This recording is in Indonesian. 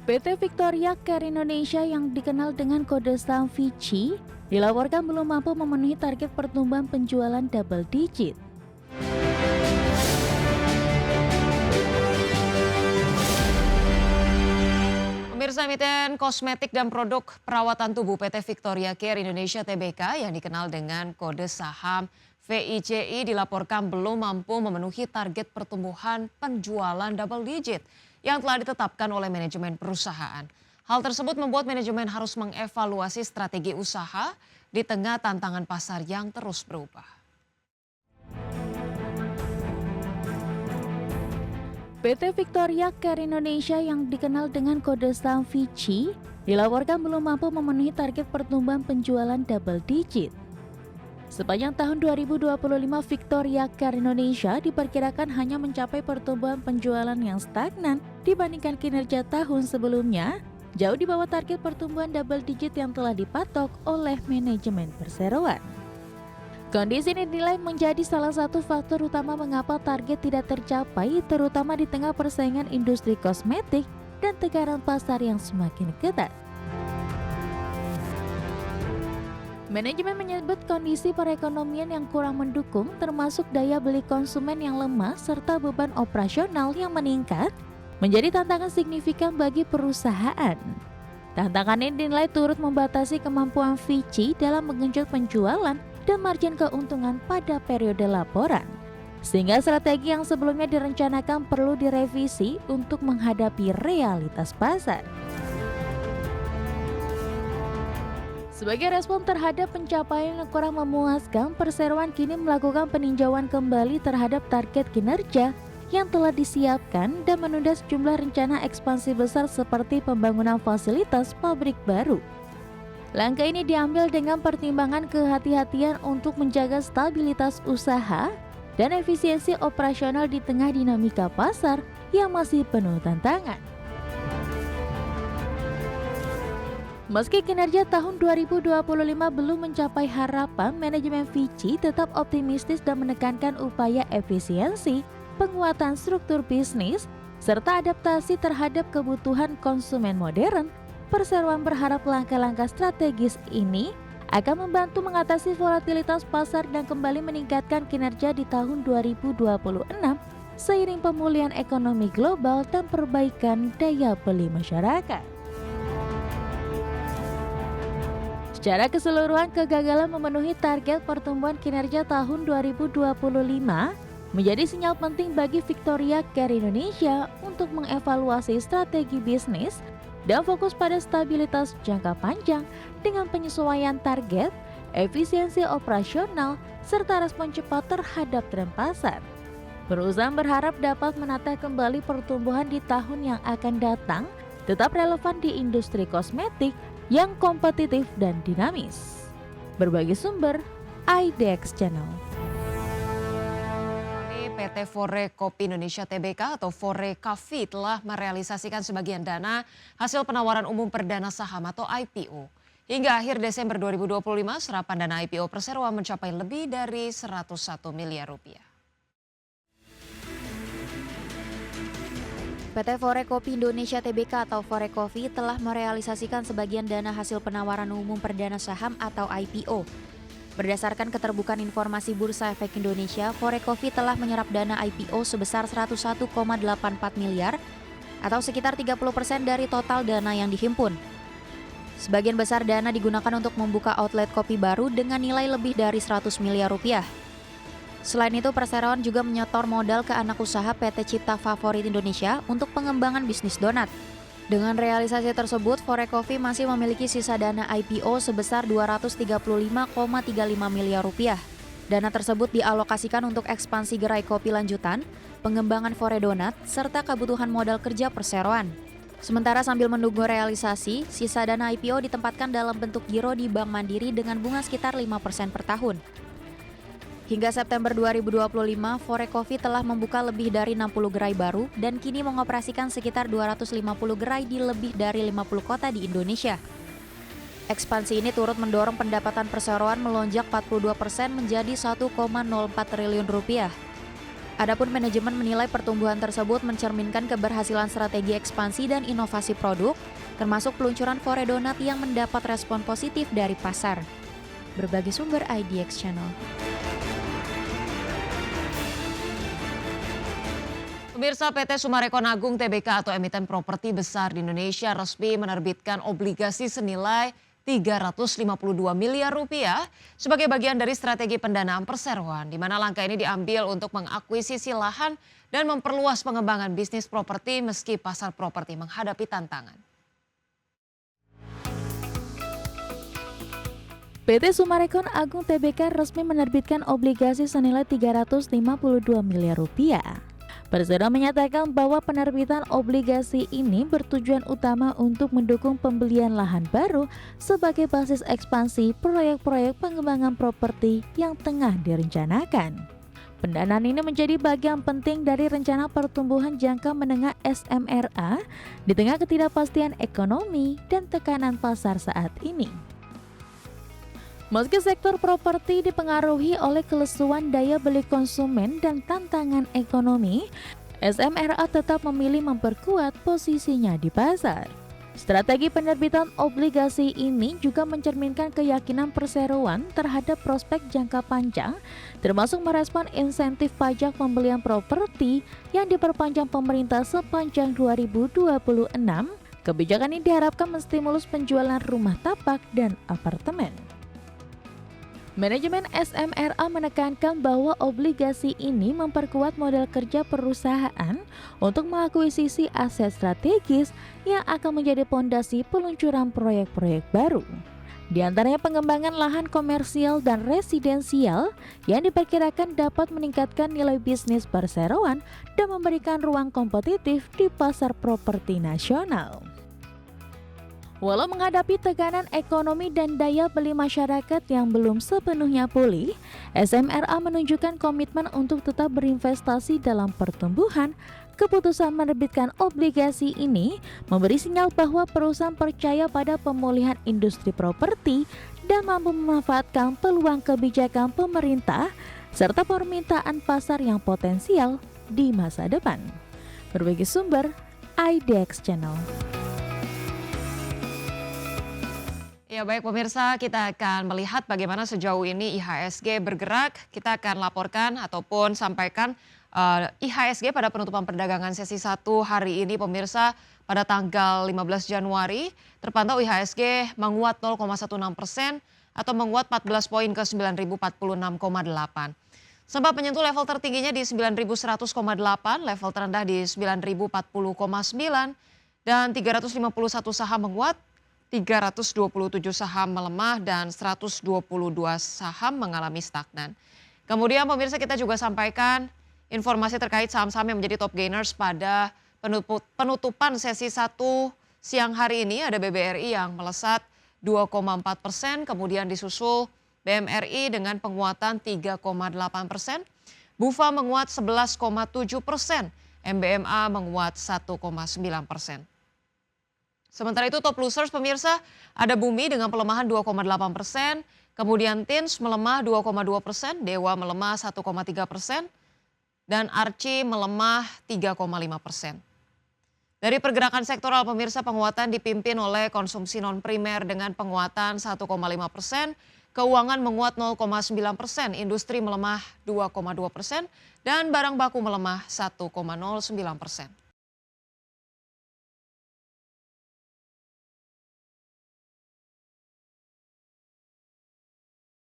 PT Victoria Care Indonesia yang dikenal dengan kode saham VICI dilaporkan belum mampu memenuhi target pertumbuhan penjualan double digit. Pemirsa, emiten kosmetik dan produk perawatan tubuh PT Victoria Care Indonesia Tbk yang dikenal dengan kode saham VICI dilaporkan belum mampu memenuhi target pertumbuhan penjualan double digit yang telah ditetapkan oleh manajemen perusahaan. Hal tersebut membuat manajemen harus mengevaluasi strategi usaha di tengah tantangan pasar yang terus berubah. PT Victoria Care Indonesia yang dikenal dengan kode saham VICI dilaporkan belum mampu memenuhi target pertumbuhan penjualan double digit. Sepanjang tahun 2025, Victoria Care Indonesia diperkirakan hanya mencapai pertumbuhan penjualan yang stagnan dibandingkan kinerja tahun sebelumnya, jauh di bawah target pertumbuhan double digit yang telah dipatok oleh manajemen perseroan. Kondisi ini dinilai menjadi salah satu faktor utama mengapa target tidak tercapai, terutama di tengah persaingan industri kosmetik dan tekanan pasar yang semakin ketat. Manajemen menyebut kondisi perekonomian yang kurang mendukung, termasuk daya beli konsumen yang lemah serta beban operasional yang meningkat, menjadi tantangan signifikan bagi perusahaan. Tantangan ini dinilai turut membatasi kemampuan VICI dalam menggenjot penjualan dan margin keuntungan pada periode laporan, sehingga strategi yang sebelumnya direncanakan perlu direvisi untuk menghadapi realitas pasar. Sebagai respon terhadap pencapaian yang kurang memuaskan, perseroan kini melakukan peninjauan kembali terhadap target kinerja yang telah disiapkan dan menunda sejumlah rencana ekspansi besar seperti pembangunan fasilitas pabrik baru. Langkah ini diambil dengan pertimbangan kehati-hatian untuk menjaga stabilitas usaha dan efisiensi operasional di tengah dinamika pasar yang masih penuh tantangan. Meski kinerja tahun 2025 belum mencapai harapan, manajemen VICI tetap optimistis dan menekankan upaya efisiensi, penguatan struktur bisnis, serta adaptasi terhadap kebutuhan konsumen modern. Perseroan berharap langkah-langkah strategis ini akan membantu mengatasi volatilitas pasar dan kembali meningkatkan kinerja di tahun 2026 seiring pemulihan ekonomi global dan perbaikan daya beli masyarakat. Secara keseluruhan, kegagalan memenuhi target pertumbuhan kinerja tahun 2025 menjadi sinyal penting bagi Victoria Care Indonesia untuk mengevaluasi strategi bisnis dan fokus pada stabilitas jangka panjang dengan penyesuaian target, efisiensi operasional, serta respon cepat terhadap tren pasar. Perusahaan berharap dapat menata kembali pertumbuhan di tahun yang akan datang, tetap relevan di industri kosmetik yang kompetitif dan dinamis. Berbagai sumber, IDX Channel. PT Forekopi Indonesia Tbk atau Forecavi telah merealisasikan sebagian dana hasil penawaran umum perdana saham atau IPO. Hingga akhir Desember 2025, serapan dana IPO perseroan mencapai lebih dari 101 miliar rupiah. PT Forekopi Indonesia Tbk atau Forecovi telah merealisasikan sebagian dana hasil penawaran umum perdana saham atau IPO. Berdasarkan keterbukaan informasi Bursa Efek Indonesia, Forecovi telah menyerap dana IPO sebesar 101,84 miliar atau sekitar 30% dari total dana yang dihimpun. Sebagian besar dana digunakan untuk membuka outlet kopi baru dengan nilai lebih dari 100 miliar rupiah. Selain itu, perseroan juga menyetor modal ke anak usaha PT Cipta Favorit Indonesia untuk pengembangan bisnis donat. Dengan realisasi tersebut, Forecovi masih memiliki sisa dana IPO sebesar 235,35 miliar rupiah. Dana tersebut dialokasikan untuk ekspansi gerai kopi lanjutan, pengembangan Foredonat, serta kebutuhan modal kerja perseroan. Sementara sambil menunggu realisasi, sisa dana IPO ditempatkan dalam bentuk giro di Bank Mandiri dengan bunga sekitar 5% per tahun. Hingga September 2025, Forecovi telah membuka lebih dari 60 gerai baru dan kini mengoperasikan sekitar 250 gerai di lebih dari 50 kota di Indonesia. Ekspansi ini turut mendorong pendapatan perseroan melonjak 42% menjadi 1,04 triliun rupiah. Adapun manajemen menilai pertumbuhan tersebut mencerminkan keberhasilan strategi ekspansi dan inovasi produk, termasuk peluncuran Fore Donat yang mendapat respon positif dari pasar. Berbagai sumber IDX Channel. Pemirsa, PT Summarecon Agung Tbk atau emiten properti besar di Indonesia resmi menerbitkan obligasi senilai 352 miliar rupiah sebagai bagian dari strategi pendanaan perseroan, di mana langkah ini diambil untuk mengakuisisi lahan dan memperluas pengembangan bisnis properti meski pasar properti menghadapi tantangan. PT Summarecon Agung Tbk resmi menerbitkan obligasi senilai 352 miliar rupiah. Persero menyatakan bahwa penerbitan obligasi ini bertujuan utama untuk mendukung pembelian lahan baru sebagai basis ekspansi proyek-proyek pengembangan properti yang tengah direncanakan. Pendanaan ini menjadi bagian penting dari rencana pertumbuhan jangka menengah SMRA di tengah ketidakpastian ekonomi dan tekanan pasar saat ini. Meski sektor properti dipengaruhi oleh kelesuan daya beli konsumen dan tantangan ekonomi, SMRA tetap memilih memperkuat posisinya di pasar. Strategi penerbitan obligasi ini juga mencerminkan keyakinan perseroan terhadap prospek jangka panjang, termasuk merespon insentif pajak pembelian properti yang diperpanjang pemerintah sepanjang 2026. Kebijakan ini diharapkan menstimulus penjualan rumah tapak dan apartemen. Manajemen SMRA menekankan bahwa obligasi ini memperkuat modal kerja perusahaan untuk mengakuisisi aset strategis yang akan menjadi pondasi peluncuran proyek-proyek baru. Di antaranya pengembangan lahan komersial dan residensial yang diperkirakan dapat meningkatkan nilai bisnis perseroan dan memberikan ruang kompetitif di pasar properti nasional. Walau menghadapi tekanan ekonomi dan daya beli masyarakat yang belum sepenuhnya pulih, SMRA menunjukkan komitmen untuk tetap berinvestasi dalam pertumbuhan. Keputusan menerbitkan obligasi ini memberi sinyal bahwa perusahaan percaya pada pemulihan industri properti dan mampu memanfaatkan peluang kebijakan pemerintah serta permintaan pasar yang potensial di masa depan. Berbagai sumber IDX Channel. Ya baik pemirsa, kita akan melihat bagaimana sejauh ini IHSG bergerak. Kita akan laporkan ataupun sampaikan IHSG pada penutupan perdagangan sesi 1 hari ini pemirsa pada tanggal 15 Januari. Terpantau IHSG menguat 0,16% atau menguat 14 poin ke 9.046,8. Sempat menyentuh level tertingginya di 9.100,8, level terendah di 9.040,9 dan 351 saham menguat. 327 saham melemah dan 122 saham mengalami stagnan. Kemudian pemirsa kita juga sampaikan informasi terkait saham-saham yang menjadi top gainers pada penutupan sesi 1 siang hari ini. Ada BBRI yang melesat 2,4%, kemudian disusul BMRI dengan penguatan 3,8%, Bufa menguat 11,7%, MBMA menguat 1,9%. Sementara itu top losers pemirsa ada Bumi dengan pelemahan 2,8%, kemudian Tins melemah 2,2%, Dewa melemah 1,3%, dan Archie melemah 3,5%. Dari pergerakan sektoral pemirsa penguatan dipimpin oleh konsumsi non primer dengan penguatan 1,5%, keuangan menguat 0,9%, industri melemah 2,2%, dan barang baku melemah 1,09%.